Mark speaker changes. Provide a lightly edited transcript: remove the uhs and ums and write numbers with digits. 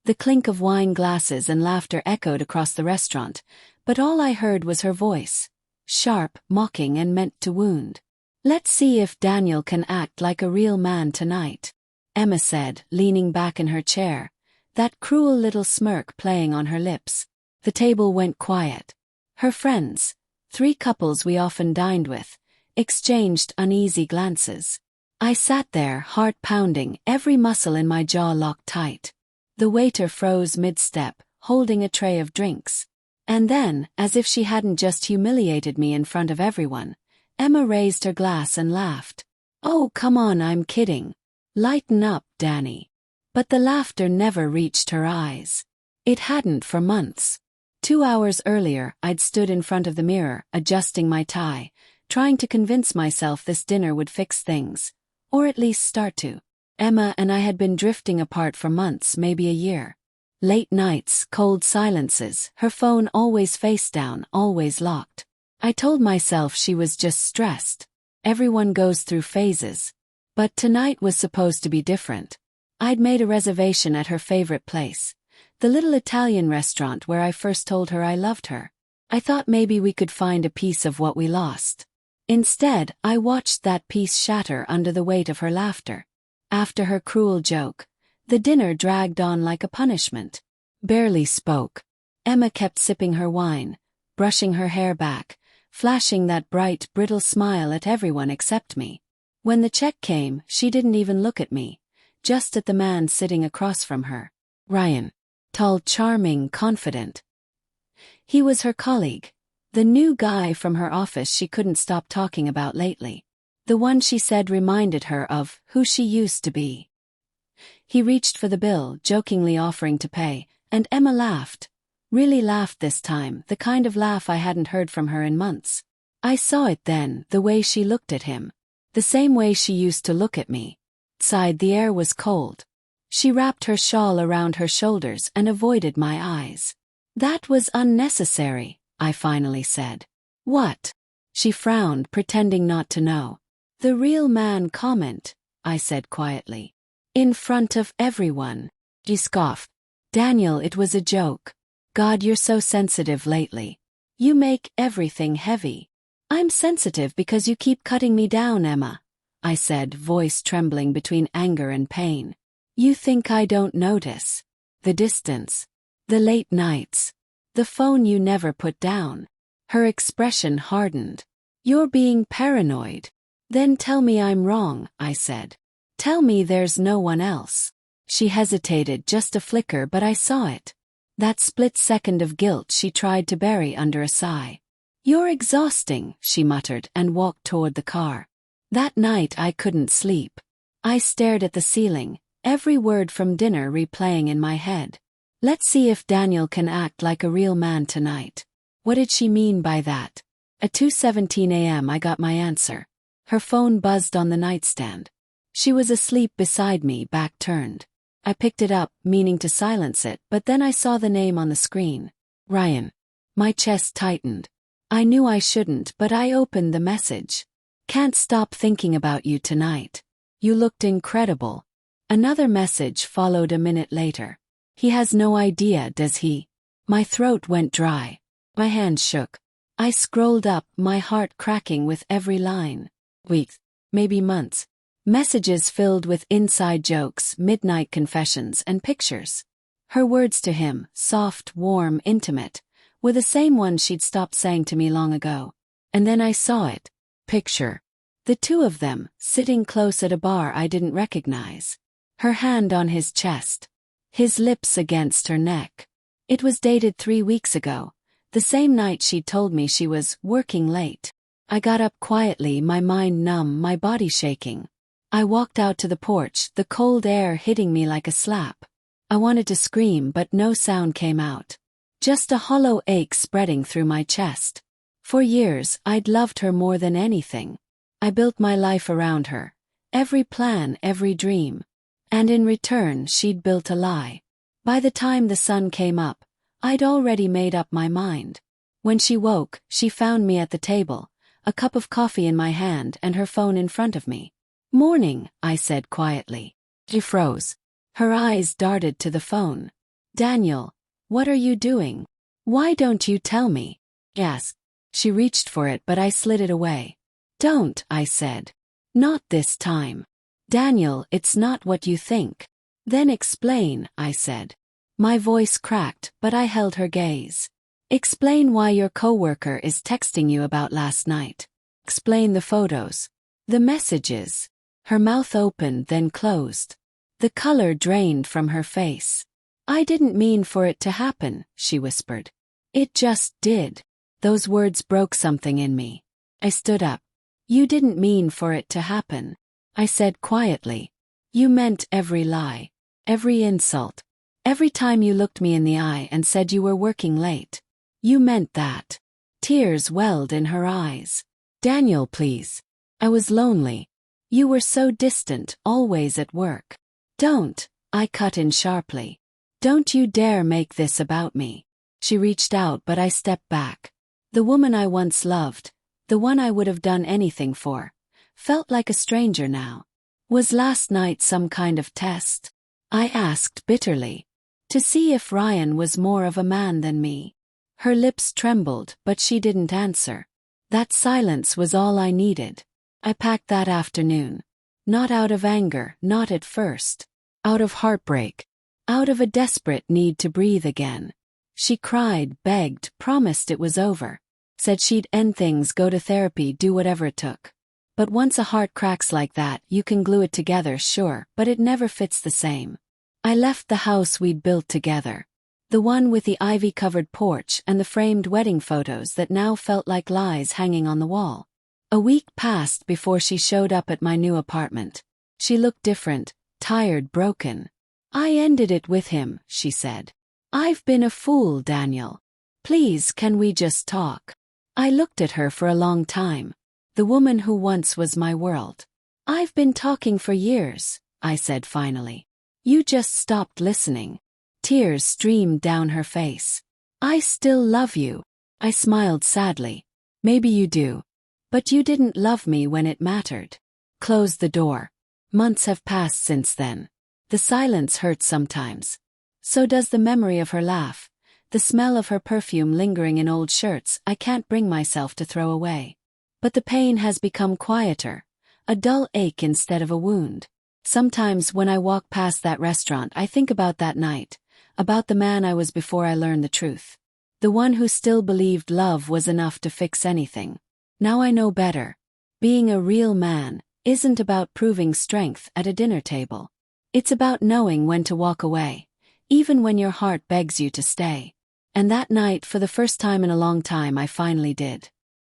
Speaker 1: The clink of wine glasses and laughter echoed across the restaurant, but all I heard was her voice. Sharp, mocking and meant to wound. "Let's see if Daniel can act like a real man tonight," Emma said, leaning back in her chair, that cruel little smirk playing on her lips. The table went quiet. Her friends, 3 couples we often dined with, exchanged uneasy glances. I sat there, heart pounding, every muscle in my jaw locked tight. The waiter froze mid-step, holding a tray of drinks. And then, as if she hadn't just humiliated me in front of everyone, Emma raised her glass and laughed. "Oh, come on, I'm kidding. Lighten up, Danny." But the laughter never reached her eyes. It hadn't for months. 2 hours earlier, I'd stood in front of the mirror, adjusting my tie, trying to convince myself this dinner would fix things. Or at least start to. Emma and I had been drifting apart for months, maybe a year. Late nights, cold silences, her phone always face down, always locked. I told myself she was just stressed. Everyone goes through phases. But tonight was supposed to be different. I'd made a reservation at her favorite place, the little Italian restaurant where I first told her I loved her. I thought maybe we could find a piece of what we lost. Instead, I watched that piece shatter under the weight of her laughter. After her cruel joke, the dinner dragged on like a punishment. Barely spoke. Emma kept sipping her wine, brushing her hair back, flashing that bright, brittle smile at everyone except me. When the check came, she didn't even look at me, just at the man sitting across from her. Ryan. Tall, charming, confident. He was her colleague. The new guy from her office she couldn't stop talking about lately. The one she said reminded her of who she used to be. He reached for the bill, jokingly offering to pay, and Emma laughed. Really laughed this time, the kind of laugh I hadn't heard from her in months. I saw it then, the way she looked at him. The same way she used to look at me. Outside the air was cold. She wrapped her shawl around her shoulders and avoided my eyes. "That was unnecessary," I finally said. "What?" She frowned, pretending not to know. "The real man comment," I said quietly. "In front of everyone." She scoffed. "Daniel, it was a joke. God, you're so sensitive lately. You make everything heavy." "I'm sensitive because you keep cutting me down, Emma," I said, voice trembling between anger and pain. "You think I don't notice? The distance. The late nights. The phone you never put down." Her expression hardened. "You're being paranoid." "Then tell me I'm wrong," I said. "Tell me there's no one else." She hesitated, just a flicker, but I saw it. That split second of guilt she tried to bury under a sigh. "You're exhausting," she muttered and walked toward the car. That night I couldn't sleep. I stared at the ceiling, every word from dinner replaying in my head. Let's see if Daniel can act like a real man tonight. What did she mean by that? At 2:17 a.m. I got my answer. Her phone buzzed on the nightstand. She was asleep beside me, back turned. I picked it up, meaning to silence it, but then I saw the name on the screen. Ryan. My chest tightened. I knew I shouldn't, but I opened the message. "Can't stop thinking about you tonight. You looked incredible." Another message followed a minute later. "He has no idea, does he?" My throat went dry. My hands shook. I scrolled up, my heart cracking with every line. Weeks, maybe months. Messages filled with inside jokes, midnight confessions, and pictures. Her words to him, soft, warm, intimate, were the same ones she'd stopped saying to me long ago. And then I saw it. Picture. The two of them, sitting close at a bar I didn't recognize. Her hand on his chest. His lips against her neck. It was dated 3 weeks ago, the same night she'd told me she was working late. I got up quietly, my mind numb, my body shaking. I walked out to the porch, the cold air hitting me like a slap. I wanted to scream, but no sound came out. Just a hollow ache spreading through my chest. For years, I'd loved her more than anything. I built my life around her. Every plan, every dream. And in return, she'd built a lie. By the time the sun came up, I'd already made up my mind. When she woke, she found me at the table, a cup of coffee in my hand and her phone in front of me. "Morning," I said quietly. She froze. Her eyes darted to the phone. Daniel, what are you doing? Why don't you tell me? Yes. She reached for it but I slid it away. Don't, I said. Not this time. Daniel, it's not what you think. Then explain, I said. My voice cracked, but I held her gaze. Explain why your coworker is texting you about last night. Explain the photos. The messages. Her mouth opened then closed. The color drained from her face. I didn't mean for it to happen, she whispered. It just did. Those words broke something in me. I stood up. You didn't mean for it to happen, I said quietly. You meant every lie, every insult, every time you looked me in the eye and said you were working late. You meant that. Tears welled in her eyes. Daniel, please. I was lonely. You were so distant, always at work. Don't, I cut in sharply. Don't you dare make this about me. She reached out but I stepped back. The woman I once loved, the one I would have done anything for, felt like a stranger now. Was last night some kind of test? I asked bitterly. To see if Ryan was more of a man than me. Her lips trembled but she didn't answer. That silence was all I needed. I packed that afternoon. Not out of anger, not at first. Out of heartbreak. Out of a desperate need to breathe again. She cried, begged, promised it was over. Said she'd end things, go to therapy, do whatever it took. But once a heart cracks like that, you can glue it together, sure, but it never fits the same. I left the house we'd built together. The one with the ivy-covered porch and the framed wedding photos that now felt like lies hanging on the wall. A week passed before she showed up at my new apartment. She looked different, tired, broken. I ended it with him, she said. I've been a fool, Daniel. Please, can we just talk? I looked at her for a long time. The woman who once was my world. I've been talking for years, I said finally. You just stopped listening. Tears streamed down her face. I still love you. I smiled sadly. Maybe you do. But you didn't love me when it mattered. Close the door. Months have passed since then. The silence hurts sometimes. So does the memory of her laugh. The smell of her perfume lingering in old shirts I can't bring myself to throw away. But the pain has become quieter. A dull ache instead of a wound. Sometimes when I walk past that restaurant I think about that night. About the man I was before I learned the truth. The one who still believed love was enough to fix anything. Now I know better. Being a real man isn't about proving strength at a dinner table. It's about knowing when to walk away, even when your heart begs you to stay. And that night, for the first time in a long time, I finally did.